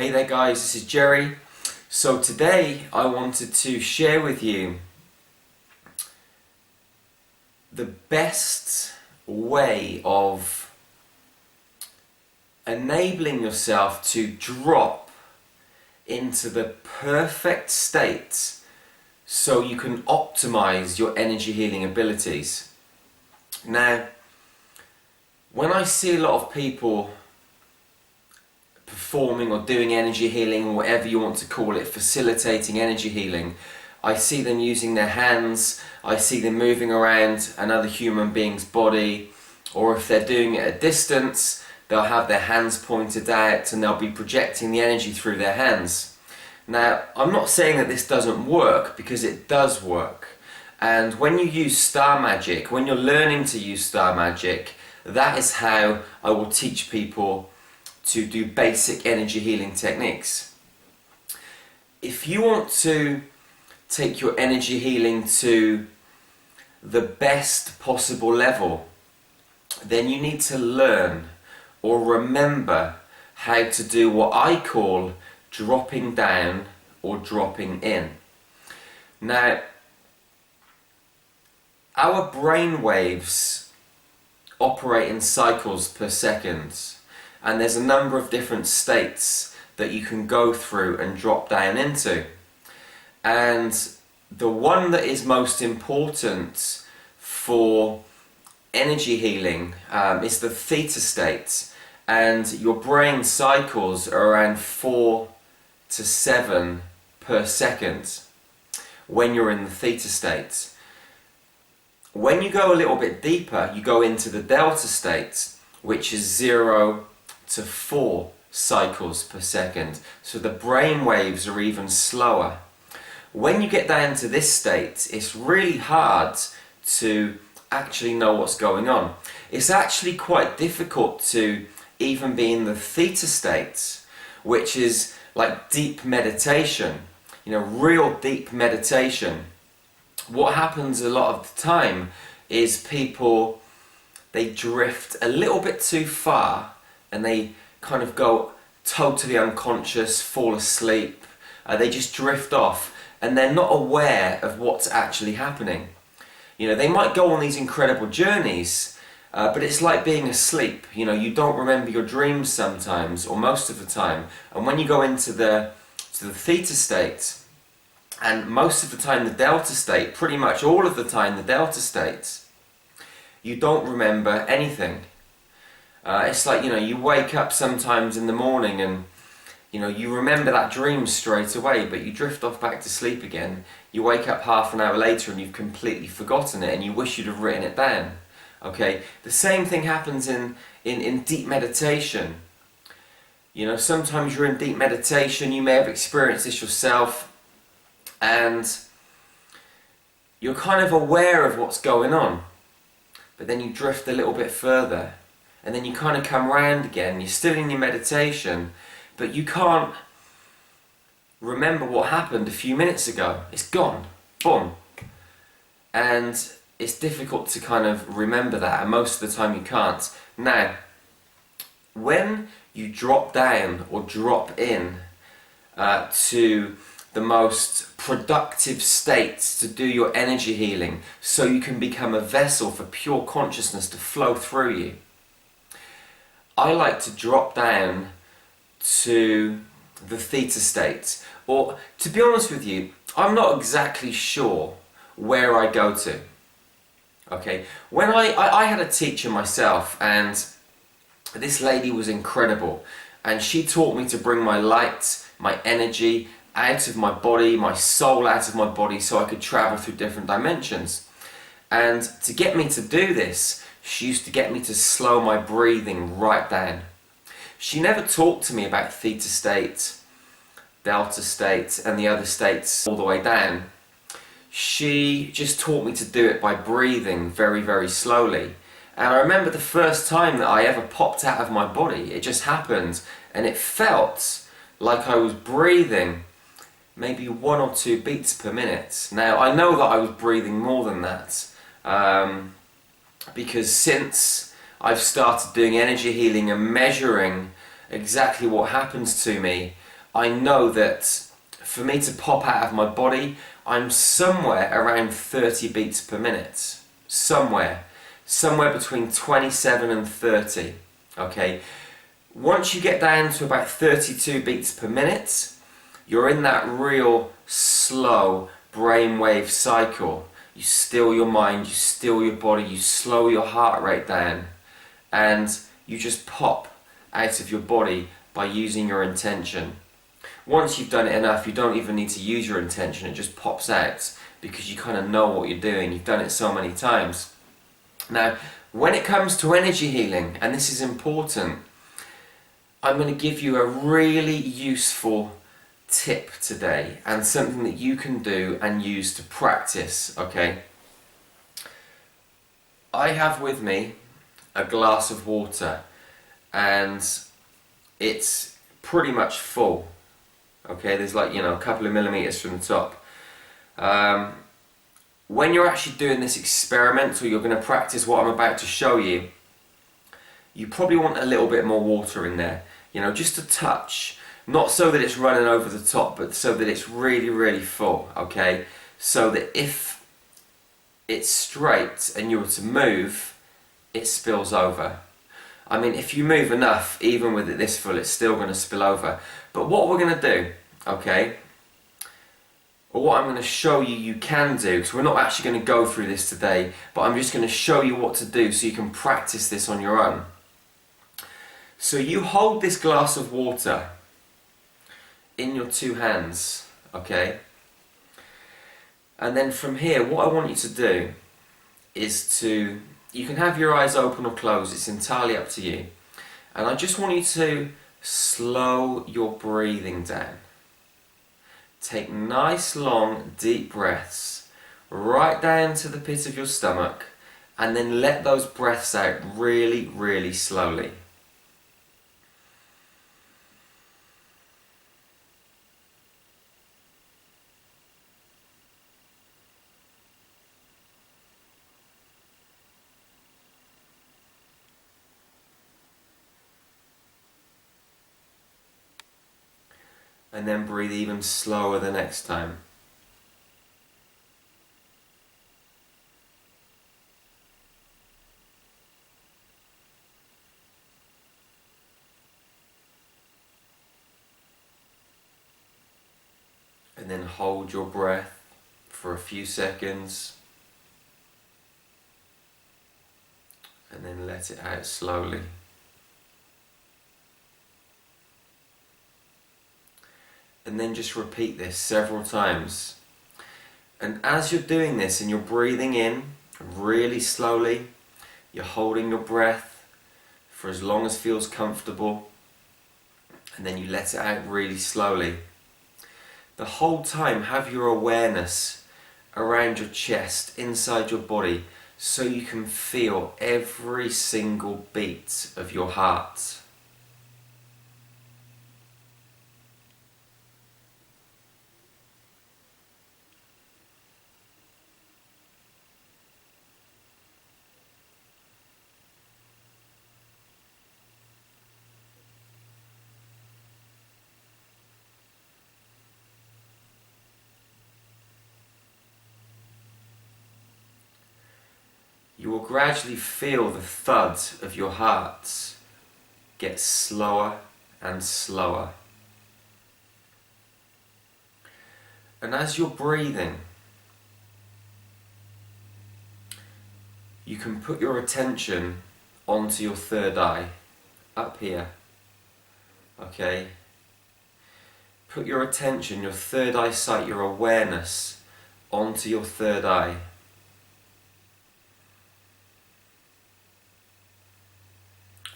Hey there guys, this is Jerry. So today I wanted to share with you the best way of enabling yourself to drop into the perfect state so you can optimize your energy healing abilities. Now, when I see a lot of people performing or doing energy healing, or whatever you want to call it, facilitating energy healing, I see them using their hands, I see them moving around another human being's body, or if they're doing it at a distance, they'll have their hands pointed out and they'll be projecting the energy through their hands. Now, I'm not saying that this doesn't work, because it does work. And when you use star magic, when you're learning to use star magic, that is how I will teach people to do basic energy healing techniques. If you want to take your energy healing to the best possible level, then you need to learn or remember how to do what I call dropping down or dropping in. Now, our brain waves operate in cycles per second, and there's a number of different states that you can go through and drop down into. And the one that is most important for energy healing is the theta state, and your brain cycles are around 4 to 7 per second when you're in the theta state. When you go a little bit deeper, you go into the delta state, which is 0 to 4 cycles per second. So the brain waves are even slower. When you get down to this state, it's really hard to actually know what's going on. It's actually quite difficult to even be in the theta state, which is like deep meditation, real deep meditation. What happens a lot of the time is people, they drift a little bit too far and they kind of go totally unconscious, fall asleep, they just drift off and they're not aware of what's actually happening. They might go on these incredible journeys, but it's like being asleep. You don't remember your dreams sometimes, or most of the time. And when you go into the theta state, and most of the time the delta state, pretty much all of the time the delta state, you don't remember anything. It's like, you wake up sometimes in the morning and you remember that dream straight away, but you drift off back to sleep again. You wake up half an hour later and you've completely forgotten it and you wish you'd have written it down. Okay, the same thing happens in deep meditation. Sometimes you're in deep meditation, you may have experienced this yourself, and you're kind of aware of what's going on, but then you drift a little bit further, and then you kind of come round again. You're still in your meditation, but you can't remember what happened a few minutes ago. It's gone. Boom. And it's difficult to kind of remember that, and most of the time you can't. Now, when you drop down or drop in to the most productive states to do your energy healing, so you can become a vessel for pure consciousness to flow through you, I like to drop down to the theta state. Or, to be honest with you, I'm not exactly sure where I go to. Okay, when I had a teacher myself, and this lady was incredible, and she taught me to bring my light, my energy out of my body, my soul out of my body, so I could travel through different dimensions. And to get me to do this, she used to get me to slow my breathing right down. She never talked to me about theta state, delta state, and the other states all the way down. She just taught me to do it by breathing very, very slowly. And I remember the first time that I ever popped out of my body. It just happened, and it felt like I was breathing maybe 1 or 2 beats per minute. Now, I know that I was breathing more than that, because since I've started doing energy healing and measuring exactly what happens to me, I know that for me to pop out of my body, I'm somewhere around 30 beats per minute. Somewhere between 27 and 30. Okay, once you get down to about 32 beats per minute, you're in that real slow brainwave cycle. You still your mind, you still your body, you slow your heart rate down, and you just pop out of your body by using your intention. Once you've done it enough, you don't even need to use your intention, it just pops out because you kind of know what you're doing, you've done it so many times. Now, when it comes to energy healing, and this is important, I'm going to give you a really useful tip today and something that you can do and use to practice, okay? I have with me a glass of water and it's pretty much full, okay? There's like, a couple of millimeters from the top. When you're actually doing this experiment, or you're going to practice what I'm about to show you, you probably want a little bit more water in there, just a touch. Not so that it's running over the top, but so that it's really, really full, okay? So that if it's straight and you were to move, it spills over. I mean, if you move enough, even with it this full, it's still going to spill over. But what we're going to do, okay, or what I'm going to show you you can do, because we're not actually going to go through this today, but I'm just going to show you what to do so you can practice this on your own. So you hold this glass of water in your two hands, okay? And then from here, what I want you to do is you can have your eyes open or closed, it's entirely up to you. And I just want you to slow your breathing down. Take nice, long, deep breaths right down to the pit of your stomach, and then let those breaths out really, really slowly. And then breathe even slower the next time. And then hold your breath for a few seconds. And then let it out slowly. And then just repeat this several times. And as you're doing this and you're breathing in really slowly, you're holding your breath for as long as feels comfortable, and then you let it out really slowly. The whole time have your awareness around your chest, inside your body, so you can feel every single beat of your heart. You will gradually feel the thud of your heart get slower and slower. And as you're breathing, you can put your attention onto your third eye, up here, okay? Put your attention, your third eye sight, your awareness onto your third eye.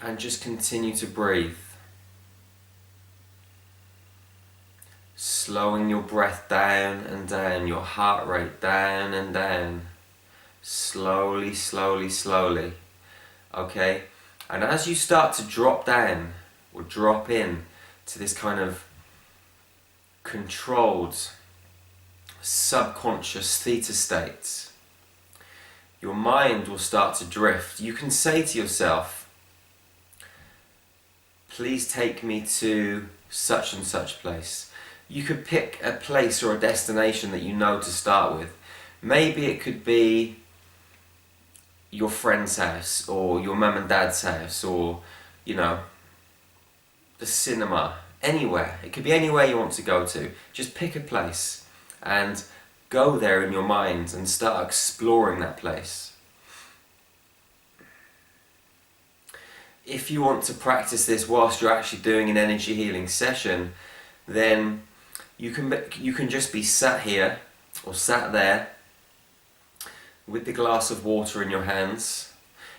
And just continue to breathe. Slowing your breath down and down, your heart rate down and down. Slowly, slowly, slowly. Okay? And as you start to drop down, or drop in to this kind of controlled, subconscious theta state, your mind will start to drift. You can say to yourself, please take me to such and such place. You could pick a place or a destination that you know to start with. Maybe it could be your friend's house, or your mum and dad's house, or, you know, the cinema, anywhere. It could be anywhere you want to go to. Just pick a place and go there in your mind and start exploring that place. If you want to practice this whilst you're actually doing an energy healing session, then you can just be sat here or sat there with the glass of water in your hands.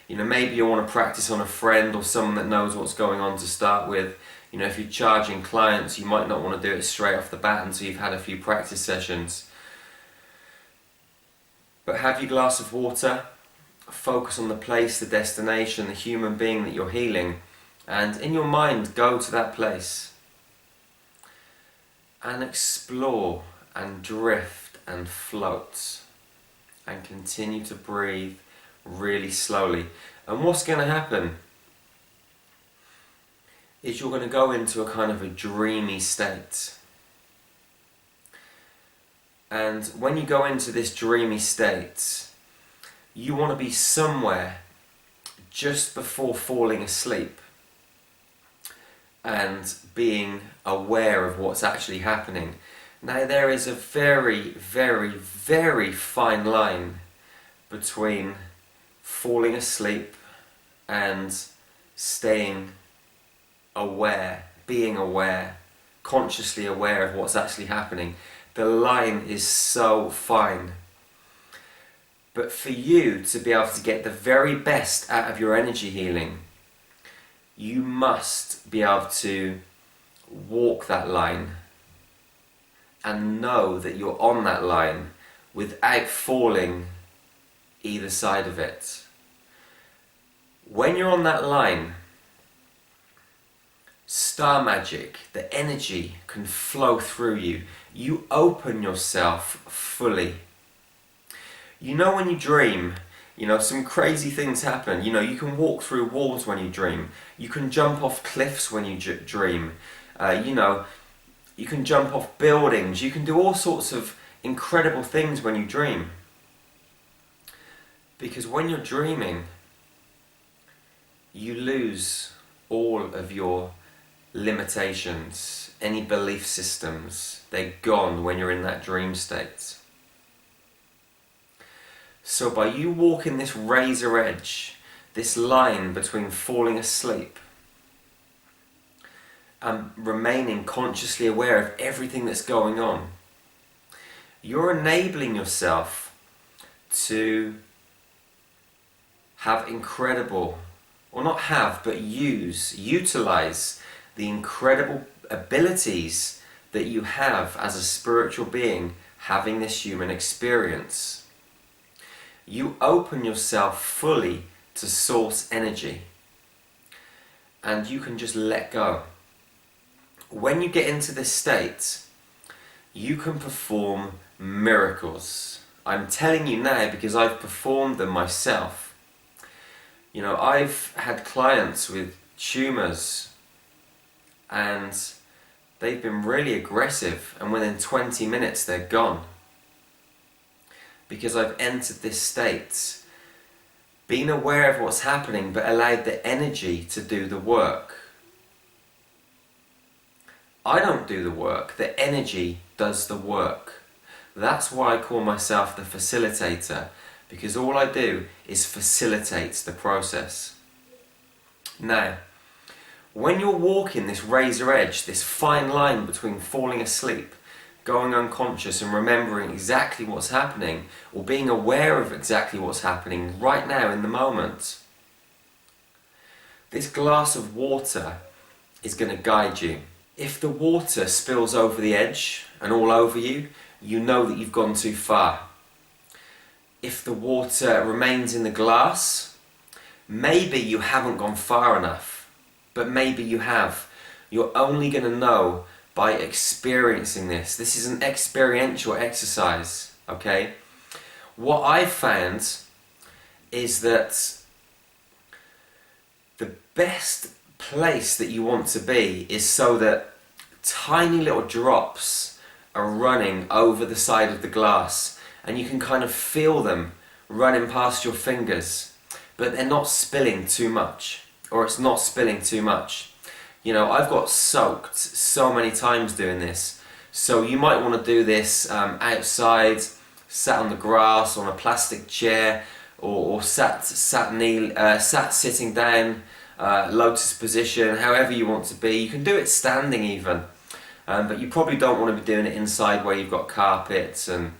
You know, maybe you want to practice on a friend or someone that knows what's going on to start with. You know, if you're charging clients, you might not want to do it straight off the bat until you've had a few practice sessions. But have your glass of water, focus on the place, the destination, the human being that you're healing, and in your mind go to that place and explore and drift and float and continue to breathe really slowly. And what's going to happen is you're going to go into a kind of a dreamy state. And when you go into this dreamy state, you want to be somewhere just before falling asleep and being aware of what's actually happening. Now, there is a very, very, very fine line between falling asleep and staying aware, being aware, consciously aware of what's actually happening. The line is so fine. But for you to be able to get the very best out of your energy healing, you must be able to walk that line and know that you're on that line without falling either side of it. When you're on that line, star magic, the energy can flow through you. You open yourself fully. You know, when you dream, you know, some crazy things happen. You know, you can walk through walls when you dream. You can jump off cliffs when you dream. You know, you can jump off buildings. You can do all sorts of incredible things when you dream. Because when you're dreaming, you lose all of your limitations, any belief systems. They're gone when you're in that dream state. So by you walking this razor edge, this line between falling asleep and remaining consciously aware of everything that's going on, you're enabling yourself to have incredible, or not have, but utilize the incredible abilities that you have as a spiritual being having this human experience. You open yourself fully to source energy and you can just let go. When you get into this state, you can perform miracles. I'm telling you now because I've performed them myself. You know, I've had clients with tumours and they've been really aggressive, and within 20 minutes they're gone. Because I've entered this state, been aware of what's happening, but allowed the energy to do the work. I don't do the work, the energy does the work. That's why I call myself the facilitator, because all I do is facilitate the process. Now, when you're walking this razor edge, this fine line between falling asleep, going unconscious and remembering exactly what's happening, or being aware of exactly what's happening right now in the moment, this glass of water is going to guide you. If the water spills over the edge and all over you, you know that you've gone too far. If the water remains in the glass, maybe you haven't gone far enough, but maybe you have. You're only going to know by experiencing this. This is an experiential exercise, okay? What I've found is that the best place that you want to be is so that tiny little drops are running over the side of the glass, and you can kind of feel them running past your fingers, but they're not spilling too much, or it's not spilling too much. You know, I've got soaked so many times doing this, so you might want to do this outside, sat on the grass, on a plastic chair, or sat sitting down, lotus position, however you want to be. You can do it standing even, but you probably don't want to be doing it inside where you've got carpets and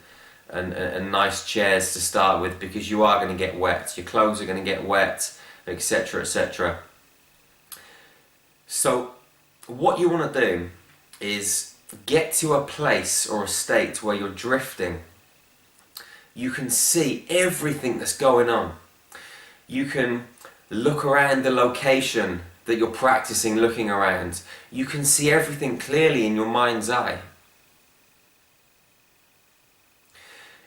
nice chairs to start with, because you are going to get wet, your clothes are going to get wet, etc, etc. So what you want to do is get to a place or a state where you're drifting. You can see everything that's going on. You can look around the location that you're practicing looking around. You can see everything clearly in your mind's eye.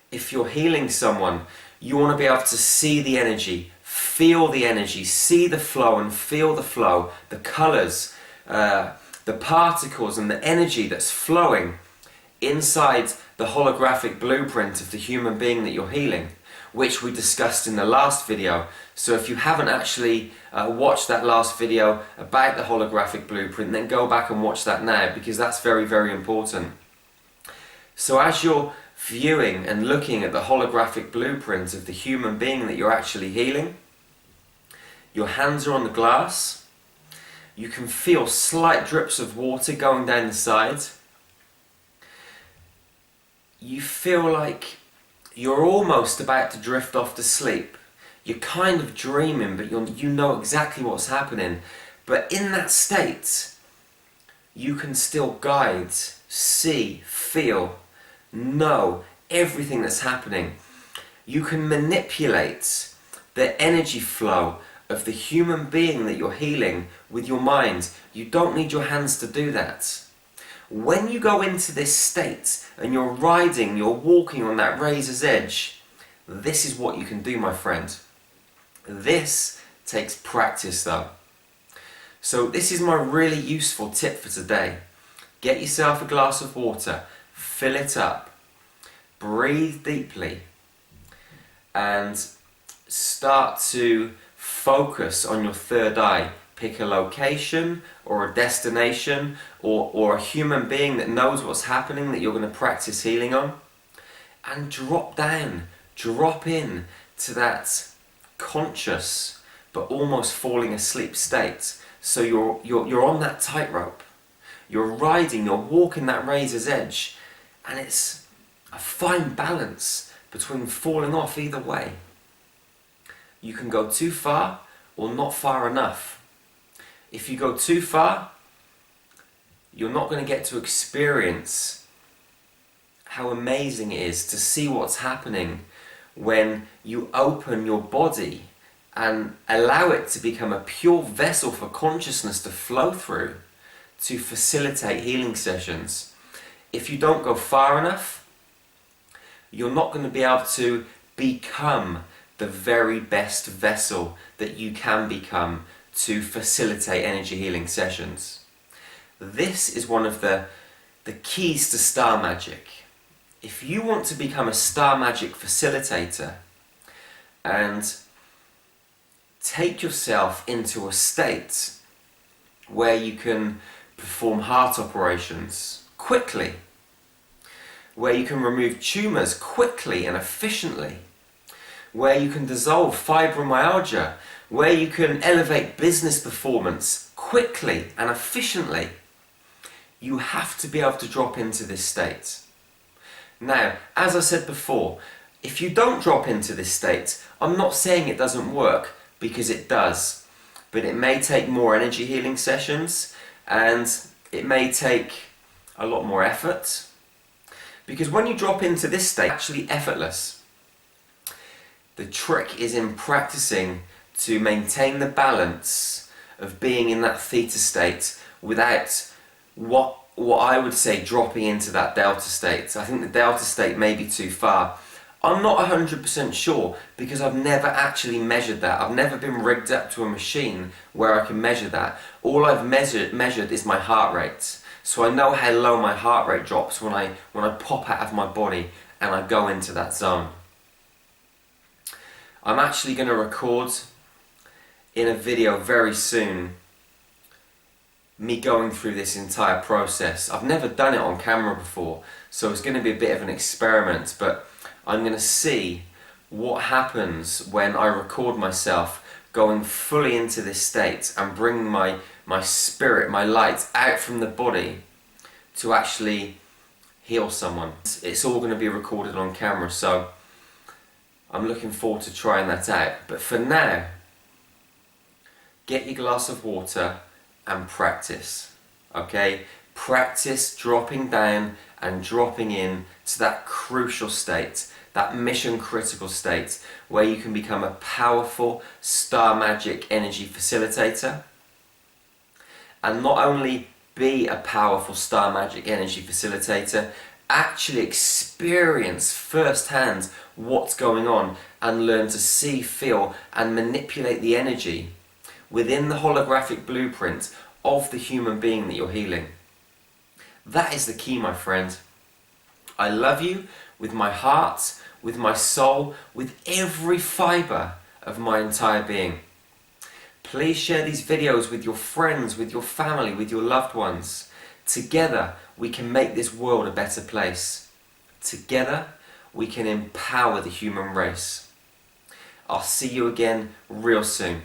If you're healing someone, you want to be able to see the energy, feel the energy, see the flow and feel the flow, the colours, the particles and the energy that's flowing inside the holographic blueprint of the human being that you're healing, which we discussed in the last video. So if you haven't actually watched that last video about the holographic blueprint, then go back and watch that now, because that's very, very important. So as you're viewing and looking at the holographic blueprint of the human being that you're actually healing, your hands are on the glass, you can feel slight drips of water going down the side. You feel like you're almost about to drift off to sleep. You're kind of dreaming, but you know exactly what's happening. But in that state, you can still guide, see, feel, know everything that's happening. You can manipulate the energy flow of the human being that you're healing with your mind. You don't need your hands to do that. When you go into this state and you're riding, you're walking on that razor's edge, this is what you can do, my friend. This takes practice though. So this is my really useful tip for today. Get yourself a glass of water, fill it up, breathe deeply, and start to focus on your third eye. Pick a location or a destination or a human being that knows what's happening that you're going to practice healing on, and drop down, drop in to that conscious but almost falling asleep state. So you're on that tightrope, you're riding, you're walking that razor's edge, and it's a fine balance between falling off either way. You can go too far or not far enough. If you go too far, you're not going to get to experience how amazing it is to see what's happening when you open your body and allow it to become a pure vessel for consciousness to flow through to facilitate healing sessions. If you don't go far enough, you're not going to be able to become the very best vessel that you can become to facilitate energy healing sessions. This is one of the keys to star magic. If you want to become a star magic facilitator and take yourself into a state where you can perform heart operations quickly, where you can remove tumours quickly and efficiently, where you can dissolve fibromyalgia, where you can elevate business performance quickly and efficiently, you have to be able to drop into this state. Now, as I said before, if you don't drop into this state, I'm not saying it doesn't work, because it does, but it may take more energy healing sessions and it may take a lot more effort, because when you drop into this state, it's actually effortless. The trick is in practicing to maintain the balance of being in that theta state without what I would say dropping into that delta state. I think the delta state may be too far. I'm not 100% sure, because I've never actually measured that. I've never been rigged up to a machine where I can measure that. All I've measured is my heart rate. So I know how low my heart rate drops when I pop out of my body and I go into that zone. I'm actually going to record in a video very soon me going through this entire process. I've never done it on camera before, so it's going to be a bit of an experiment, but I'm going to see what happens when I record myself going fully into this state and bring my spirit, my light out from the body to actually heal someone. It's all going to be recorded on camera, so I'm looking forward to trying that out. But for now, get your glass of water and practice, okay? Practice dropping down and dropping in to that crucial state, that mission critical state where you can become a powerful star magic energy facilitator, and not only be a powerful star magic energy facilitator, actually experience firsthand what's going on and learn to see, feel and manipulate the energy within the holographic blueprint of the human being that you're healing. That is the key, my friend. I love you with my heart, with my soul, with every fibre of my entire being. Please share these videos with your friends, with your family, with your loved ones. Together we can make this world a better place. Together we can empower the human race. I'll see you again real soon.